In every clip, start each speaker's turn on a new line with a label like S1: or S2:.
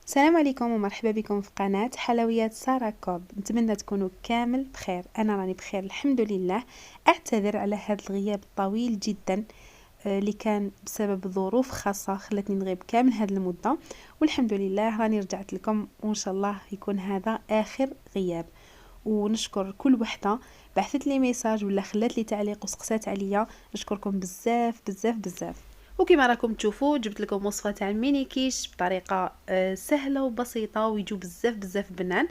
S1: السلام عليكم ومرحبا بكم في قناة حلويات سارة كوب. نتمنى تكونوا كامل بخير. انا راني بخير الحمد لله. اعتذر على هذا الغياب الطويل جدا اللي كان بسبب ظروف خاصة خلتني نغيب كامل هذه المدة، والحمد لله راني رجعت لكم وان شاء الله يكون هذا اخر غياب. ونشكر كل وحده بعثت لي ميساج ولا خلات لي تعليق وسقسات عليا، نشكركم بزاف بزاف بزاف. وكما راكم تشوفوا جبت لكم وصفه تاع الميني كيش بطريقه سهله وبسيطه ويجو بزاف بزاف بنان.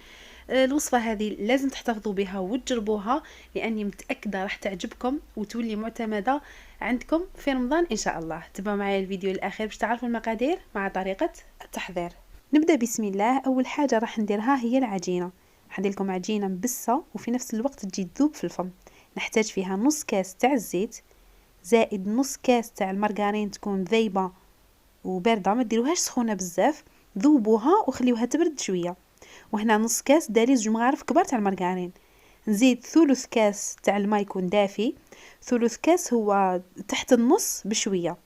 S1: الوصفه هذه لازم تحتفظوا بها وتجربوها، لاني متاكده راح تعجبكم وتولي معتمده عندكم في رمضان ان شاء الله. تبعوا معايا الفيديو الاخير باش تعرفوا المقادير مع طريقه التحضير. نبدا بسم الله. اول حاجه راح نديرها هي العجينه. حندير لكم عجينه مبسه وفي نفس الوقت تجي تذوب في الفم. نحتاج فيها نص كاس تاع الزيت زائد نص كاس تاع المارغرين تكون ذايبه وبارده، ما ديروهاش سخونه بزاف، ذوبوها وخليوها تبرد شويه. وهنا نص كاس داري 2 مغارف كبار تاع المارغرين. نزيد ثلث كاس تاع الماء يكون دافي، ثلث كاس هو تحت النص بشويه،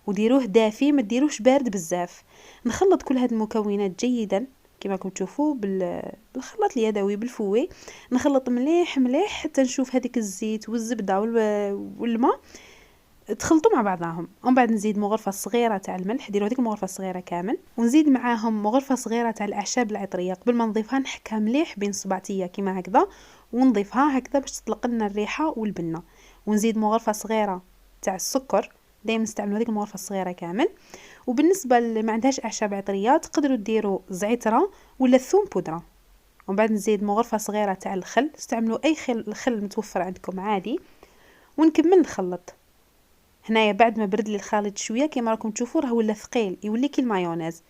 S1: وديروه دافي ما ديروهش بارد بزاف. نخلط كل هاد المكونات جيدا كما راكم تشوفوا بالخلاط اليدوي بالفوي. نخلط مليح مليح حتى نشوف هذيك الزيت والزبده والماء تخلطوا مع بعضهم. ومن بعد نزيد مغرفه صغيره تاع الملح، ديروا هذيك المغرفه الصغيره كامل، ونزيد معاهم مغرفه صغيره تاع الاعشاب العطريه. قبل ما نضيفها نحكها مليح بين صباعتيه كما هكذا، ونضيفها هكذا باش تطلق لنا الريحه والبنه. ونزيد مغرفه صغيره تاع السكر، دائما نستعملوا هذيك المغرفه الصغيره كامل. وبالنسبه اللي ما عندهاش اعشاب عطريه تقدروا ديروا زعتره ولا ثوم بودره. ومن بعد نزيد مغرفه صغيره تاع الخل، استعملوا اي خل متوفر عندكم عادي. ونكمل نخلط. هنايا بعد ما برد لي الخليط شويه كما راكم تشوفوا راه ولا ثقيل يولي كي المايونيز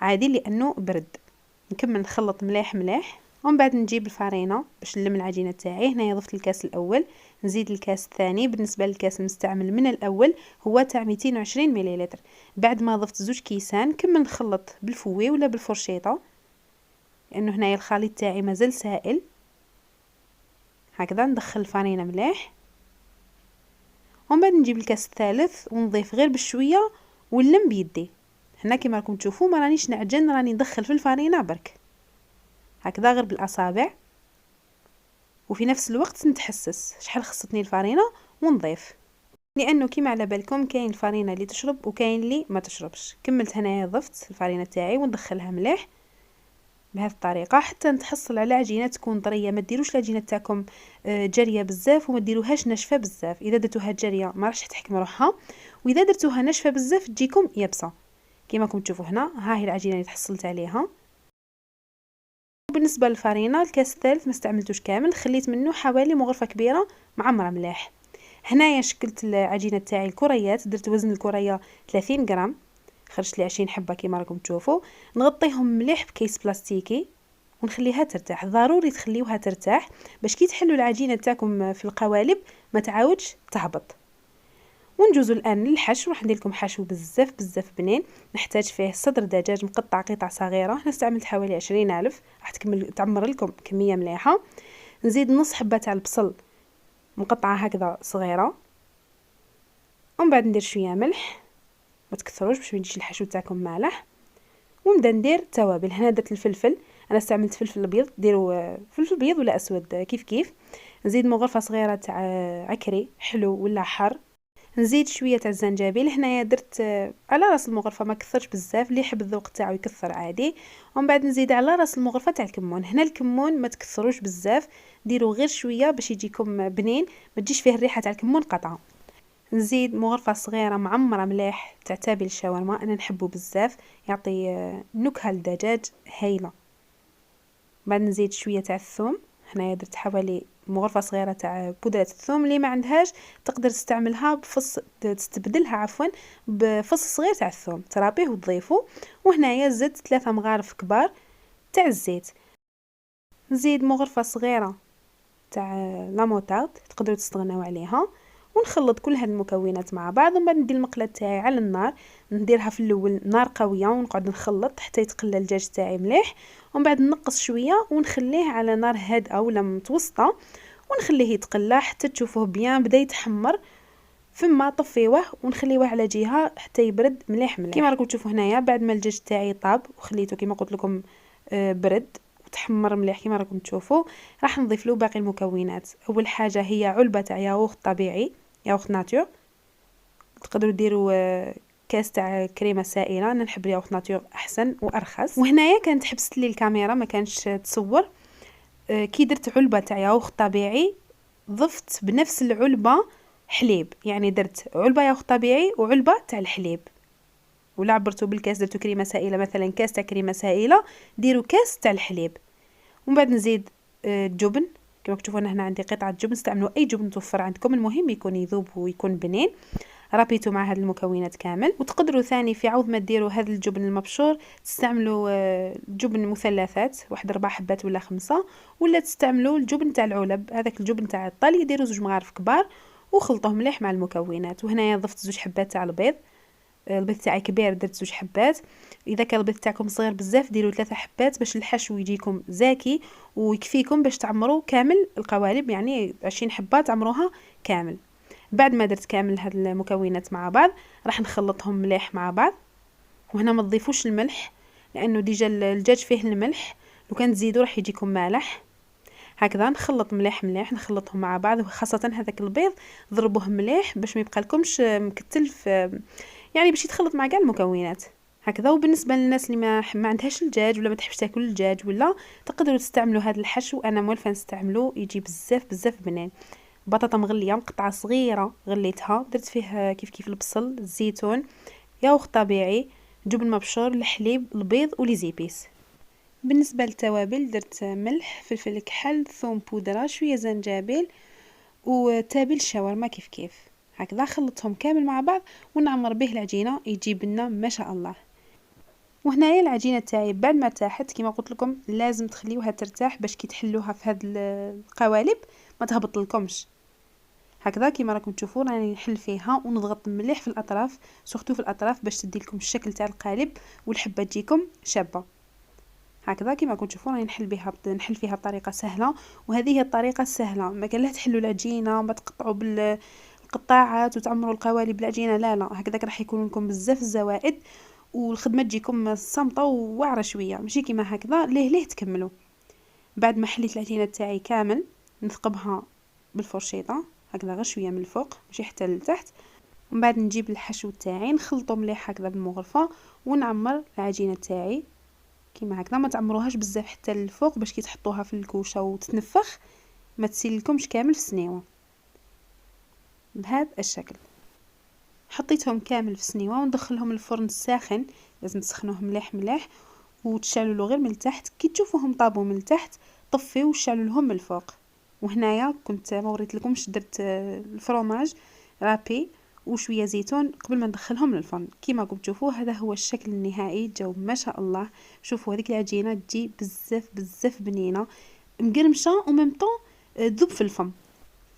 S1: عادي لانه برد. نكمل نخلط مليح مليح. ومن بعد نجيب الفرينه باش نلم العجينه تاعي. هنايا ضفت الكاس الاول، نزيد الكاس الثاني. بالنسبه للكاس المستعمل من الاول هو تاع 220 مليلتر. بعد ما ضفت 2 كيسان نكمل نخلط بالفوي ولا بالفرشيطه، لانه هنايا الخليط تاعي مازال سائل. هكذا ندخل الفرينه مليح. ومن بعد نجيب الكاس الثالث ونضيف غير بشويه ونلم بيدي. هنا كما راكم تشوفوا ما رانيش نعجن، راني ندخل في الفرينه برك هكذا غير بالاصابع، وفي نفس الوقت نتحسس شحال خصتني الفرينه ونضيف، لانه كيما على بالكم كاين الفرينه اللي تشرب وكاين اللي ما تشربش. كملت هنايا ضفت الفرينه تاعي وندخلها مليح بهذه الطريقه حتى نتحصل على عجينه تكون طريه. ما ديروش العجينه تاعكم جاريه بزاف وما ديروهاش ناشفه بزاف. اذا درتوها جاريه ما راحش تحكم روحها، واذا درتوها ناشفه بزاف تجيكم يابسه. كما راكم تشوفوا هنا ها هي العجينه اللي تحصلت عليها. بالنسبه للفرينه الكاس الثالث ما استعملتوش كامل، خليت منه حوالي مغرفه كبيره معمره مليح. هنايا شكلت العجينه تاعي الكريات، درت وزن الكريه 30 غرام، خرجت لي 20 حبه كما راكم تشوفوا. نغطيهم مليح بكيس بلاستيكي ونخليها ترتاح. ضروري تخليوها ترتاح باش كي تحلوا العجينه تاعكم في القوالب ما تعاودش تهبط. ونجوزوا الان للحشو. راح ندير لكم حشو بزاف بزاف بنين. نحتاج فيه صدر دجاج مقطع قطع صغيره، انا استعملت حوالي 20,000، راح تعمر لكم كميه مليحه. نزيد نص حبه تاع البصل مقطعه هكذا صغيره. ومن بعد ندير شويه ملح، ما تكثروش باش ما يجيش الحشو تاعكم مالح. ونبدا ندير توابل. هنا درت الفلفل، انا استعملت فلفل ابيض، ديروا فلفل ابيض ولا اسود كيف كيف. نزيد مغرفه صغيره تاع عكري حلو ولا حار. نزيد شويه تاع الزنجبيل. هنايا درت على راس المغرفه، ما كثرش بزاف، اللي يحب الذوق تاعو يكثر عادي. ومن بعد نزيد على راس المغرفه تاع الكمون. هنا الكمون ما تكثروش بزاف، ديروا غير شويه باش يجيكم بنين، ما تجيش فيه الريحه تاع الكمون قطعه. نزيد مغرفه صغيره معمره مليح تاع تابل الشاورما، انا نحبه بزاف، يعطي نكهه للدجاج هايله. بعد نزيد شويه تاع الثوم. هنايا درت حوالي مغرفه صغيره تاع بودره الثوم. اللي ما عندهاش تقدر تستعملها تستبدلها بفص صغير تاع الثوم، ترابيه وتضيفه. وهنايا زدت 3 مغارف كبار تاع الزيت. نزيد مغرفه صغيره تاع لاموطارد، تقدروا تستغناو عليها. ونخلط كل هاد المكونات مع بعض. ومن بعد ندير المقله تاعي على النار، نديرها في الاول نار قويه ونقعد نخلط حتى يتقلى الدجاج تاعي مليح. ومن بعد نقص شويه ونخليه على نار هادئه ولا متوسطه، ونخليه يتقلى حتى تشوفوه بيان بدا يتحمر ثم طفيوه ونخليوه على جهه حتى يبرد مليح مليح. كما راكم تشوفوا هنايا بعد ما الدجاج تاعي طاب وخليته كما قلت لكم برد وتحمر مليح كما راكم تشوفوا، راح نضيف له باقي المكونات. اول حاجه هي علبه تاع ياغورت طبيعي، ياغورت ناتور. تقدروا ديروا كاس تاع كريمه سائله، انا نحب ياغورت ناتور احسن وارخص. وهنايا كانت حبست لي الكاميرا ما كانش تصور. كي درت علبه تاع ياغورت طبيعي ضفت بنفس العلبه حليب، يعني درت علبه ياغورت طبيعي وعلبه تاع الحليب، ولا عبرتوا بالكاس درتو كريمه سائله، مثلا كاس تاع كريمه سائله ديروا كاس تاع الحليب. ومن بعد نزيد الجبن. كما تشوفوا هنا عندي قطعه جبن، استعملوا اي جبن توفر عندكم، المهم يكون يذوب ويكون بنين. رابيتو مع هاد المكونات كامل. وتقدروا ثاني في عوض ما ديروا هذا الجبن المبشور تستعملوا جبن مثلثات، واحد 4 حبات ولا 5، ولا تستعملوا الجبن تاع العلب، هذاك الجبن تاع الطلي ديروا 2 مغارف كبار وخلطوهم مليح مع المكونات. وهنايا ضفت 2 حبات تاع البيض. البيض تاعي كبير درت 2 حبات، اذا كان البيض تاعكم صغير بزاف ديروا 3 حبات باش الحشو يجيكم زاكي ويكفيكم باش تعمروا كامل القوالب، يعني 20 حبه تعمروها كامل. بعد ما درت كامل هاد المكونات مع بعض راح نخلطهم مليح مع بعض. وهنا ما تضيفوش الملح لانه ديجا الدجاج فيه الملح، لو كان تزيدوا راح يجيكم مالح. هكذا نخلط مليح مليح، نخلطهم مع بعض، وخاصه هذاك البيض ضربوه مليح باش ما يبقى لكمش مكتل يعني باش يتخلط مع كاع المكونات هكذا. وبالنسبه للناس اللي ما عندهاش الدجاج ولا ما تحبش تاكل الدجاج ولا، تقدروا تستعملوا هذا الحشو، انا موالفه نستعملوه يجي بزاف بزاف بنين. بطاطا مغليه قطعه صغيره غليتها، درت فيه كيف البصل، الزيتون، ياغورت طبيعي، جبن مبشور، الحليب، البيض وليزيبيس. بالنسبه للتوابل درت ملح، فلفل كحل، ثوم بودره، شويه زنجبيل وتابل شاورما كيف هكذا. خلطهم كامل مع بعض ونعمر به العجينه يجيب لنا ما شاء الله. وهنايا العجينه تاعي بعد ما ارتاحت كما قلت لكم لازم تخليوها ترتاح باش كي تحلوها في هاد القوالب ما تهبط لكمش. هكذا كما راكم تشوفون راني نحل فيها ونضغط مليح في الاطراف، سورتو في الاطراف باش تدي لكم الشكل تاع القالب والحبه تجيكم شابه. هكذا كما راكم تشوفون راني نحل فيها بطريقه سهله، وهذه هي الطريقه السهله. ما قال لا تحلوا العجينه ما تقطعوا بالقطاعات وتعمروا القوالب بالعجينه، لا هكذاك راح يكون لكم بزاف الزوائد والخدمه تجيكم صامته وواعره شويه، ماشي كيما هكذا ليه تكملوا. بعد ما حليت العجينه تاعي كامل نثقبها بالفرشيطه هكذا غير شويه من الفوق ماشي حتى لتحت. ومن بعد نجيب الحشو تاعي نخلطه مليح هكذا بالمغرفه ونعمر العجينه تاعي كيما هكذا. ما تعمروهاش بزاف حتى للفوق باش كي تحطوها في الكوشه وتتنفخ ما تسيلكمش كامل في السنيوه. بهذا الشكل حطيتهم كامل في السنيوه وندخلهم الفرن الساخن، لازم تسخنوه مليح وتشعلوا له غير من التحت. كي تشوفوهم طابوا من التحت طفيو وشعلوا لهم من الفوق. وهنايا كنت ما وريت لكمش درت الفرomage رابي وشويه زيتون قبل ما ندخلهم للفرن. كيما راكم تشوفوا هذا هو الشكل النهائي، جاو ما شاء الله. شوفوا هذيك العجينه تجي بزاف بنينه مقرمشه وميم طون تذوب في الفم،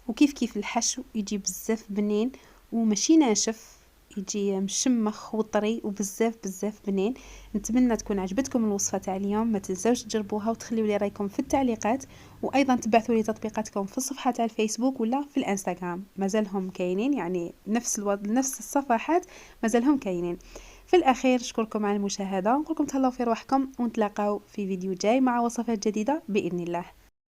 S1: وكيف الحشو يجي بزاف بنين وماشي ناشف، يجي مشمخ وطري وبزاف بنين. نتمنى تكون عجبتكم الوصفه تاع اليوم، ما تنساوش تجربوها وتخليوا لي رايكم في التعليقات، وايضا تبعثوا لي تطبيقاتكم في الصفحه تاع الفيسبوك ولا في الانستغرام، مازالهم كاينين، يعني نفس الصفحات مازالهم كاينين. في الاخير اشكركم على المشاهده، نقولكم تهلاو في روحكم ونتلاقاو في فيديو جاي مع وصفات جديده باذن الله.